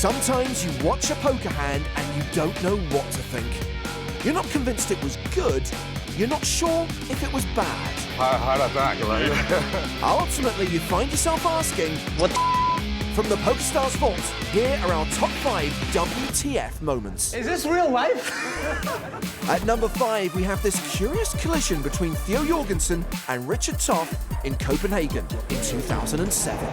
Sometimes you watch a poker hand and you don't know what to think. You're not convinced it was good, you're not sure if it was bad. How did that go out? Ultimately, you find yourself asking, what the From the PokerStars vault, here are our top 5 WTF moments. Is this real life? At number 5, we have this curious collision between Theo Jorgensen and Richard Toth in Copenhagen in 2007.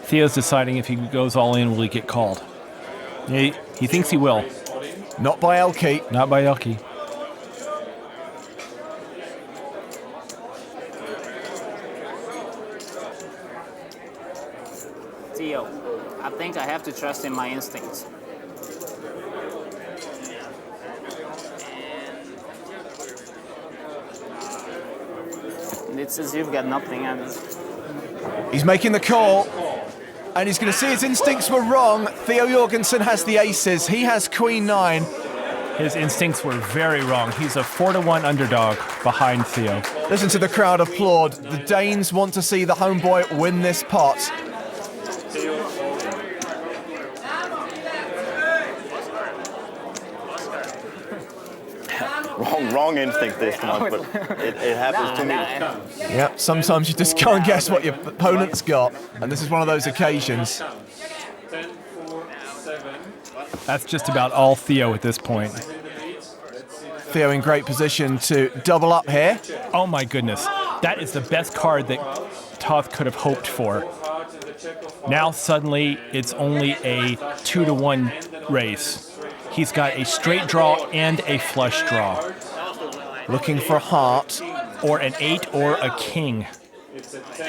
Theo's deciding if he goes all in, will he get called? Yeah, he thinks he will. Not by Elke. Not by Elke. Theo, I think I have to trust in my instincts. And it says you've got nothing. He's making the call, and he's going to see his instincts were wrong. Theo Jorgensen has the aces. He has Queen 9. His instincts were very wrong. He's a 4-1 underdog behind Theo. Listen to the crowd applaud. The Danes want to see the homeboy win this pot. Wrong instinct this time, but it happens to me. Yep, sometimes you just can't guess what your opponent's got, and this is one of those occasions. That's just about all Theo at this point. Theo in great position to double up here. Oh my goodness. That is the best card that Toth could have hoped for. Now suddenly it's only a 2-1 race. He's got a straight draw and a flush draw. Looking for a heart. Or an 8 or a king.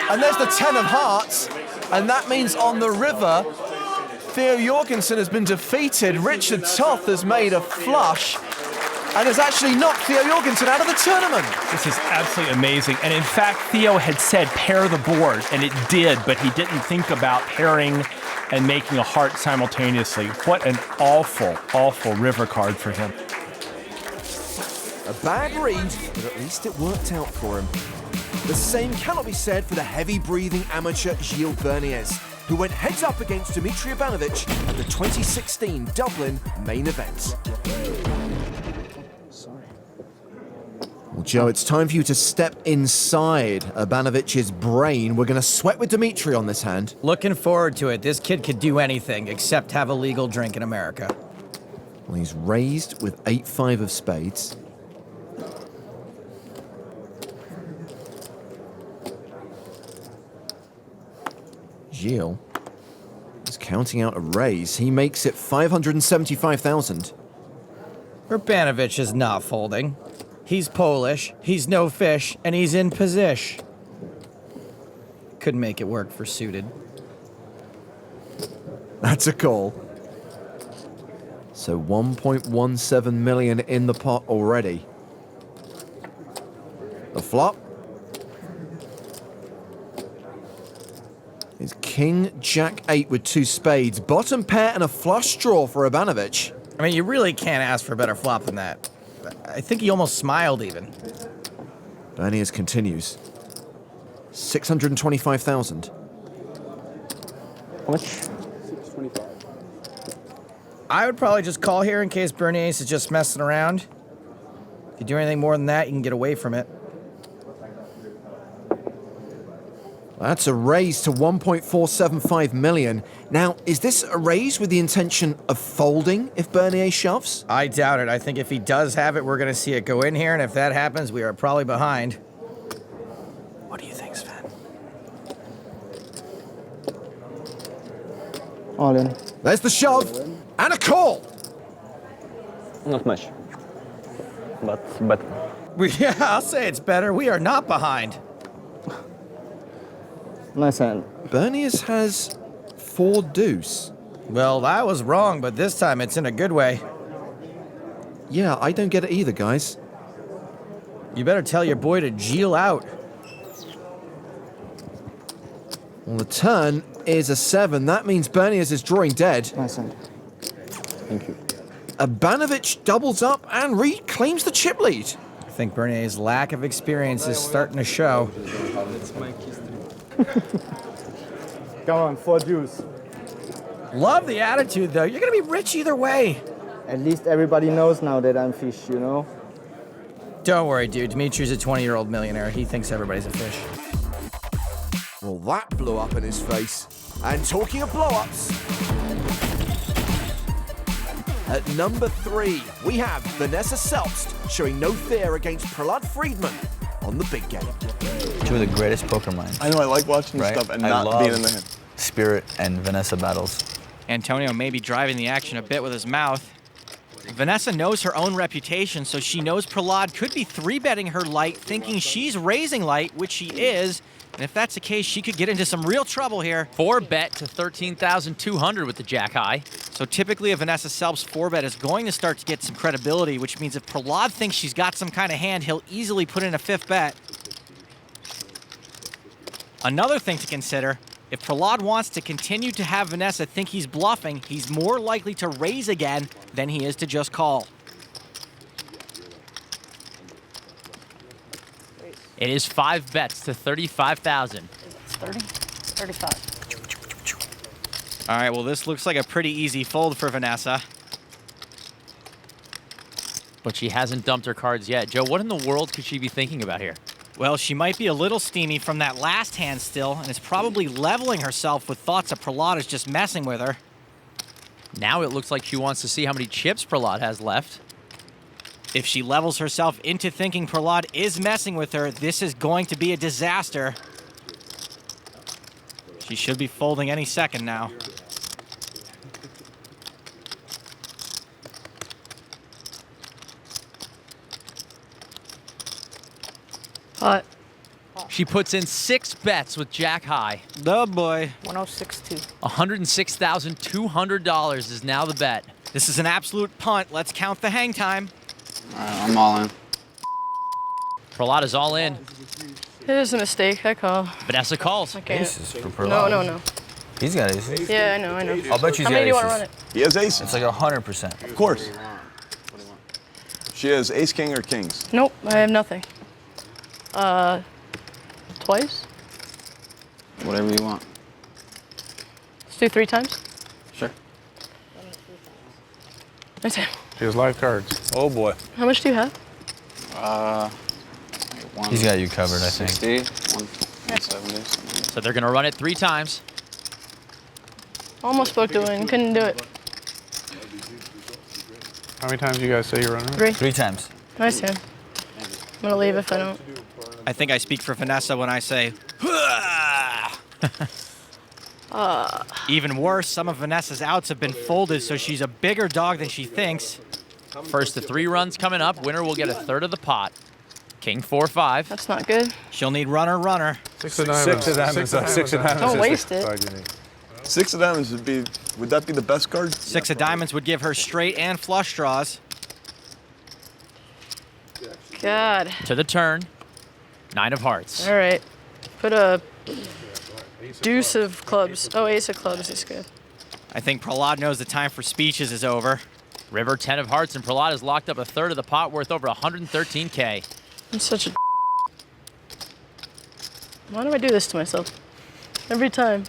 And there's the 10 of hearts, and that means on the river, Theo Jorgensen has been defeated. Richard Toth has made a flush and has actually knocked Theo Jorgensen out of the tournament. This is absolutely amazing. And in fact, Theo had said pair the board, and it did, but he didn't think about pairing and making a heart simultaneously. What an awful, awful river card for him. A bad read, but at least it worked out for him. The same cannot be said for the heavy-breathing amateur Gilles Berniez, who went heads-up against Dimitri Ivanovich at the 2016 Dublin main event. Well, Joe, it's time for you to step inside Ivanovich's brain. We're going to sweat with Dimitri on this hand. Looking forward to it. This kid could do anything except have a legal drink in America. Well, he's raised with 8-5 of spades. Gilles is counting out a raise. He makes it 575,000. Urbanovic is not folding. He's Polish, he's no fish, and he's in position. Couldn't make it work for suited. That's a call. So 1.17 million in the pot already. The flop is King Jack 8 with 2 spades. Bottom pair and a flush draw for Ivanovic. I mean, you really can't ask for a better flop than that. I think he almost smiled even. Berniez continues. 625,000. How much? 625. I would probably just call here in case Berniez is just messing around. If you do anything more than that, you can get away from it. That's a raise to 1.475 million. Now, is this a raise with the intention of folding if Bernier shoves? I doubt it. I think if he does have it, we're going to see it go in here, and if that happens, we are probably behind. What do you think, Sven? All in. There's the shove and a call. Not much. But Yeah, I'll say it's better. We are not behind. Nice hand. Bernier has 4 deuce. Well, I was wrong, but this time it's in a good way. Yeah, I don't get it either, guys. You better tell your boy to Gilles out. Well, the turn is a 7. That means Bernier is drawing dead. Nice hand. thank you. Ivanovich doubles up and reclaims the chip lead. I think Bernier's lack of experience is starting to show. Come on, 4 deuce. Love the attitude, though. You're going to be rich either way. At least everybody knows now that I'm fish, you know? Don't worry, dude. Dimitri's a 20-year-old millionaire. He thinks everybody's a fish. Well, that blew up in his face. And talking of blow-ups, at number 3, we have Vanessa Selbst showing no fear against Prahlad Friedman on the big game. Two of the greatest poker minds. I know, I like watching this stuff and not being in the hand. Spirit and Vanessa battles. Antonio may be driving the action a bit with his mouth. Vanessa knows her own reputation, so she knows Prahlad could be 3-betting her light, thinking she's raising light, which she is. And if that's the case, she could get into some real trouble here. 4-bet to 13,200 with the jack high. So typically a Vanessa Selbst 4-bet is going to start to get some credibility, which means if Prahlad thinks she's got some kind of hand, he'll easily put in a 5th bet. Another thing to consider, if Prahlad wants to continue to have Vanessa think he's bluffing, he's more likely to raise again than he is to just call. It is 5 bets to 35,000. It's 30? 35. All right, well, this looks like a pretty easy fold for Vanessa. But she hasn't dumped her cards yet. Joe, what in the world could she be thinking about here? Well, she might be a little steamy from that last hand still, and is probably leveling herself with thoughts that Prahlad is just messing with her. Now it looks like she wants to see how many chips Prahlad has left. If she levels herself into thinking Prahlad is messing with her, this is going to be a disaster. She should be folding any second now. Pot. She puts in 6 bets with jack high. Oh boy. 1062. $106,200 is now the bet. This is an absolute punt. Let's count the hang time. I'm all in. Prahlad is all in. It is a mistake. I call. Vanessa calls. I can't. Aces for Prahlad. No. He's got aces. Yeah, I know. I'll bet you How he's many do got you want to aces. run it? He has aces. It's like 100%. Of course. She has ace, king, or kings. Nope, I have nothing. Twice? Whatever you want. Let's do 3 times. Sure. Okay. He has live cards. Oh boy. How much do you have? He's got you covered, I think. 170. So they're going to run it 3 times. Almost spoke to win. Couldn't do it. How many times do you guys say you're running? 3. 3 times. Nice hand. I'm gonna leave if I don't. I think I speak for Vanessa when I say, Even worse, some of Vanessa's outs have been folded, so she's a bigger dog than she thinks. First to 3 runs coming up. Winner will get a third of the pot. King 4-5. That's not good. She'll need runner. 6 of diamonds. 6 of diamonds. 6 of diamonds. Don't waste it. 6 of diamonds would that be the best card? 6 of diamonds would give her straight and flush draws. God. To the turn. 9 of hearts. All right. Put a deuce of clubs. Oh, ace of clubs is good. I think Prahlad knows the time for speeches is over. River 10 of hearts, and Prahlad has locked up a third of the pot worth over 113K. I'm such a. Why do I do this to myself? Every time.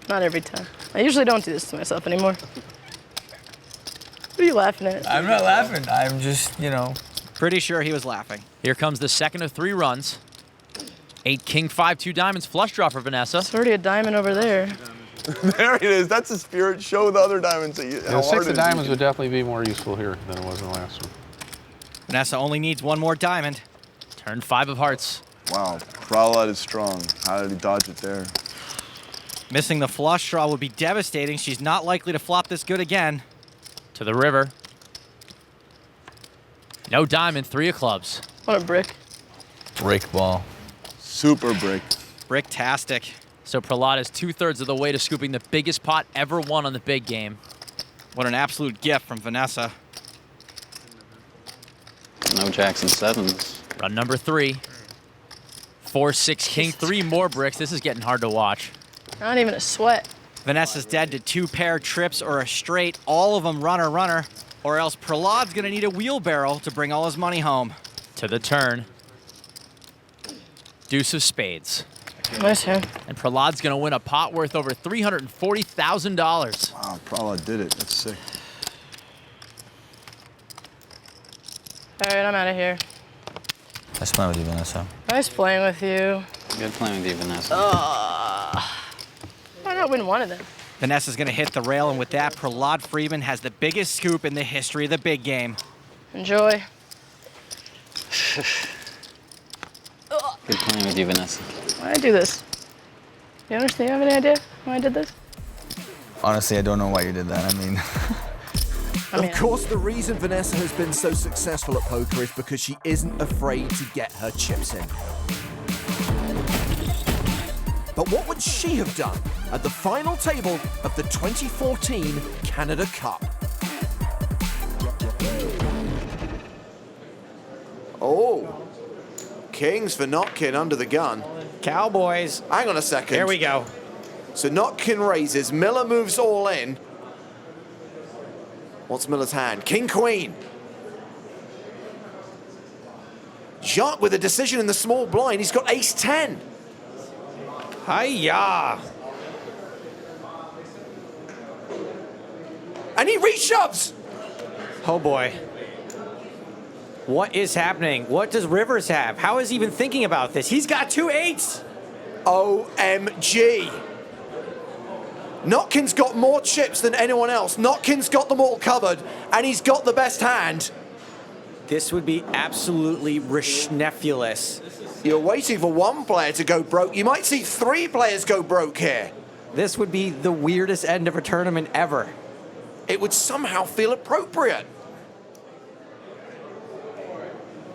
Not every time. I usually don't do this to myself anymore. What are you laughing at? I'm not laughing. I'm just, Pretty sure he was laughing. Here comes the second of 3 runs. 8 king 5 2 diamonds flush draw for Vanessa. It's already a diamond over there. There it is. That's the spirit. Show the other diamonds. Yeah, 6 of diamonds would definitely be more useful here than it was in the last one. Vanessa only needs 1 more diamond. Turn 5 of hearts. Wow, Prahlad is strong. How did he dodge it there? Missing the flush draw would be devastating. She's not likely to flop this good again. To the river. No diamond, 3 of clubs. What a brick. Break ball. Super break. Bricktastic. So Prahlad is 2/3 of the way to scooping the biggest pot ever won on the big game. What an absolute gift from Vanessa. No jacks and 7s. Run number 3. 4 6 king, 3 more bricks. This is getting hard to watch. Not even a sweat. Vanessa's dead to 2 pair trips or a straight, all of them runner, runner, or else Prahlad's gonna need a wheelbarrow to bring all his money home. To the turn. Deuce of spades. Nice hand. And Prahlad's gonna win a pot worth over $340,000. Wow, Prahlad did it. That's sick. All right, I'm out of here. Nice playing with you, Vanessa. Nice playing with you. Good playing with you, Vanessa. Why not win one of them? Vanessa's gonna hit the rail, and with that, Prahlad Freeman has the biggest scoop in the history of the big game. Enjoy. Good playing with you, Vanessa. Why did I do this? You understand? You have any idea why I did this? Honestly, I don't know why you did that. I mean, Of course, the reason Vanessa has been so successful at poker is because she isn't afraid to get her chips in. But what would she have done at the final table of the 2014 Canada Cup? Oh, kings for Notkin under the gun. Cowboys. Hang on a second. Here we go. So Notkin raises, Miller moves all in. What's Miller's hand? King, queen. Jacques with a decision in the small blind. He's got ace 10. Hi-ya. And he reshoves. Oh boy. What is happening? What does Rivers have? How is he even thinking about this? He's got 2 8s. OMG. Notkin's got more chips than anyone else. Notkin's got them all covered, and he's got the best hand. This would be absolutely rishnefulous. You're waiting for one player to go broke. You might see 3 players go broke here. This would be the weirdest end of a tournament ever. It would somehow feel appropriate.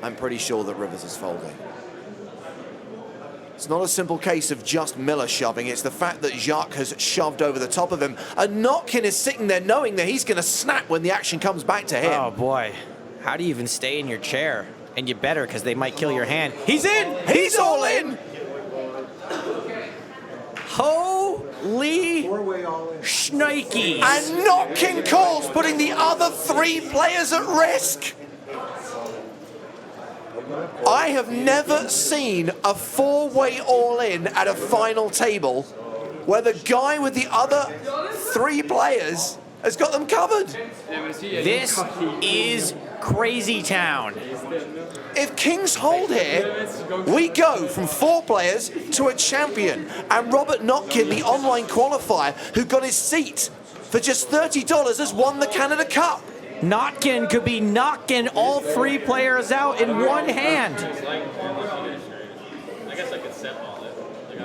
I'm pretty sure that Rivers is folding. It's not a simple case of just Miller shoving. It's the fact that Jacques has shoved over the top of him. And Notkin is sitting there knowing that he's going to snap when the action comes back to him. Oh boy. How do you even stay in your chair? And you better, because they might kill your hand. He's in! He's all in! Holy shnikes! And Notkin calls, putting the other 3 players at risk. I have never seen a 4-way all-in at a final table where the guy with the other 3 players has got them covered. This is crazy town. If kings hold here, we go from 4 players to a champion. And Robert Notkin, the online qualifier, who got his seat for just $30, has won the Canada Cup. Notkin could be knocking all 3 players out in one hand.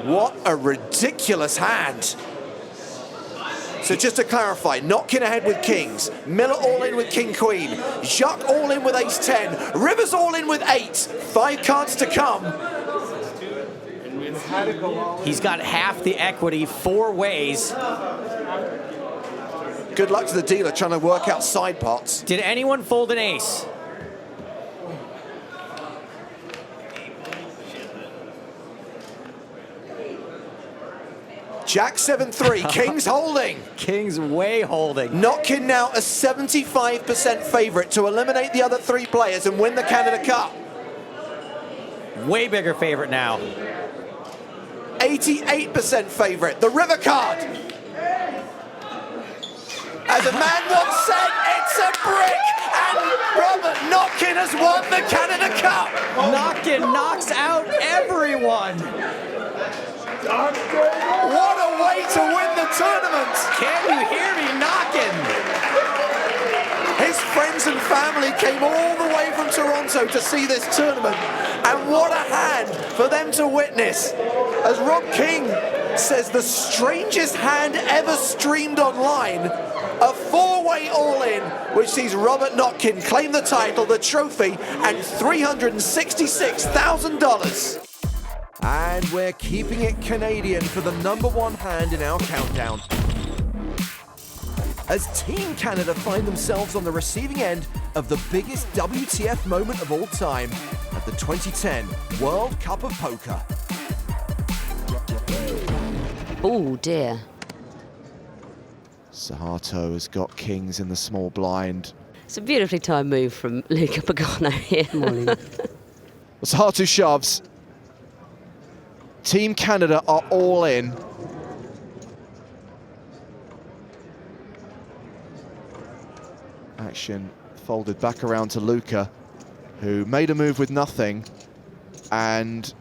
What a ridiculous hand. So just to clarify, Notkin ahead with kings, Miller all in with king queen, Jacques all in with ace 10, Rivers all in with 8. 5 cards to come. He's got half the equity 4 ways. Good luck to the dealer trying to work out side pots. Did anyone fold an ace? Jack 7-3, kings holding. King's way holding. Notkin now a 75% favorite to eliminate the other 3 players and win the Canada Cup. Way bigger favorite now. 88% favorite, the river card. As a man once said, it's a brick, and Robert Notkin has won the Canada Cup. Notkin knocks out everyone. What a way to win the tournament. Can you hear me knocking? His friends and family came all the way from Toronto to see this tournament, and what a hand for them to witness. As Rob King says, the strangest hand ever streamed online. A 4-way all-in, which sees Robert Notkin claim the title, the trophy, and $366,000. And we're keeping it Canadian for the #1 hand in our countdown. As Team Canada find themselves on the receiving end of the biggest WTF moment of all time at the 2010 World Cup of Poker. Oh dear. Sahato has got kings in the small blind. It's a beautifully timed move from Luca Pagano here. Sahato shoves. Team Canada are all in. Action folded back around to Luca, who made a move with nothing and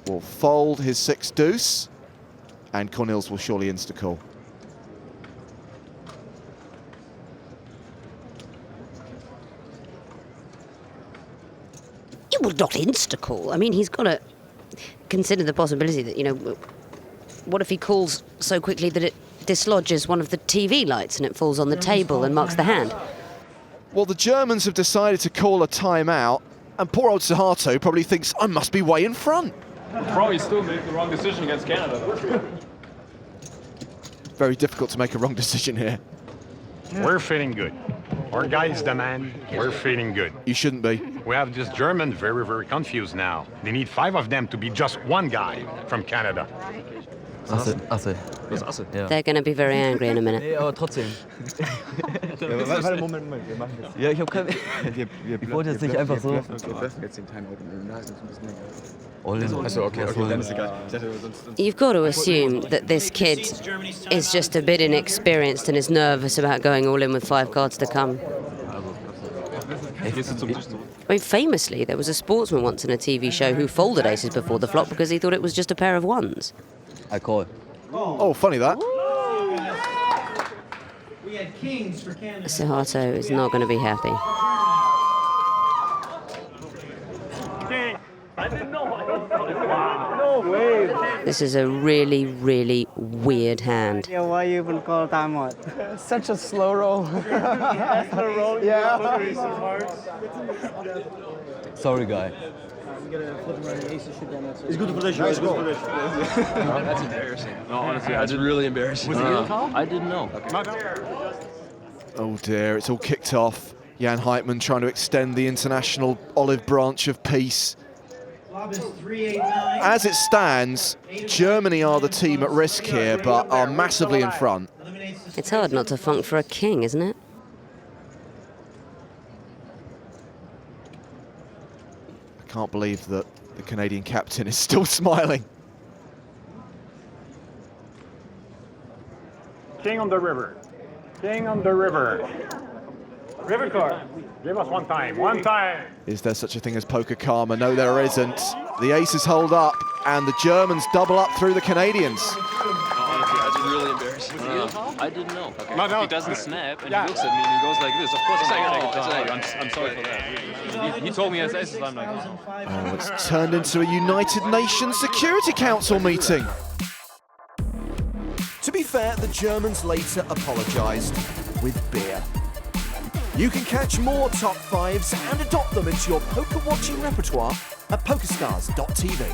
will fold his 6 deuce, and Cornils will surely insta-call. It will not insta-call. I mean, he's got to consider the possibility that, you know, what if he calls so quickly that it dislodges one of the TV lights and it falls on the table and marks the hand? Well, the Germans have decided to call a timeout, and poor old Sahato probably thinks, I must be way in front. Probably still made the wrong decision against Canada. Very difficult to make a wrong decision here. We're feeling good. Our guys demand, we're feeling good. You shouldn't be. We have this German very, very confused now. They need 5 of them to be just one guy from Canada. Asse. They're going to be very angry in a minute. Nee, aber trotzdem. Warte, Moment, wir machen das. Ja, ich habe keine... Ich wollte jetzt nicht einfach so... Wir treffen jetzt den Timeout und da ist es ein bisschen länger. Achso, okay, dann ist egal. You've got to assume that this kid is just a bit inexperienced and is nervous about going all in with 5 cards to come. I mean, famously, there was a sportsman once in a TV show who folded aces before the flop because he thought it was just a pair of 1s. I call. Oh, funny that. Sahato is not going to be happy. This is a really, really weird hand. Yeah, why you even call timeout? Such a slow roll. Yeah. Sorry, guy. It's good position. Nice goal. That's embarrassing. No, honestly, that's really embarrassing. Was it your call? I didn't know. Oh dear, it's all kicked off. Jan Heitmann trying to extend the international olive branch of peace. As it stands, Germany are the team at risk here, but are massively in front. It's hard not to funk for a king, isn't it? I can't believe that the Canadian captain is still smiling. King on the river. King on the river. River card. Give us one time. One time. Is there such a thing as poker karma? No, there isn't. The aces hold up, and the Germans double up through the Canadians. Honestly, that's really embarrassing. I didn't know. Okay. No, he doesn't snap, and he looks at me and he goes like this. Of course, I'm sorry for that. He told me as aces, I'm like, oh, it's turned into a United Nations Security Council meeting. To be fair, the Germans later apologised with beer. You can catch more top 5s and adopt them into your poker watching repertoire at PokerStars.tv.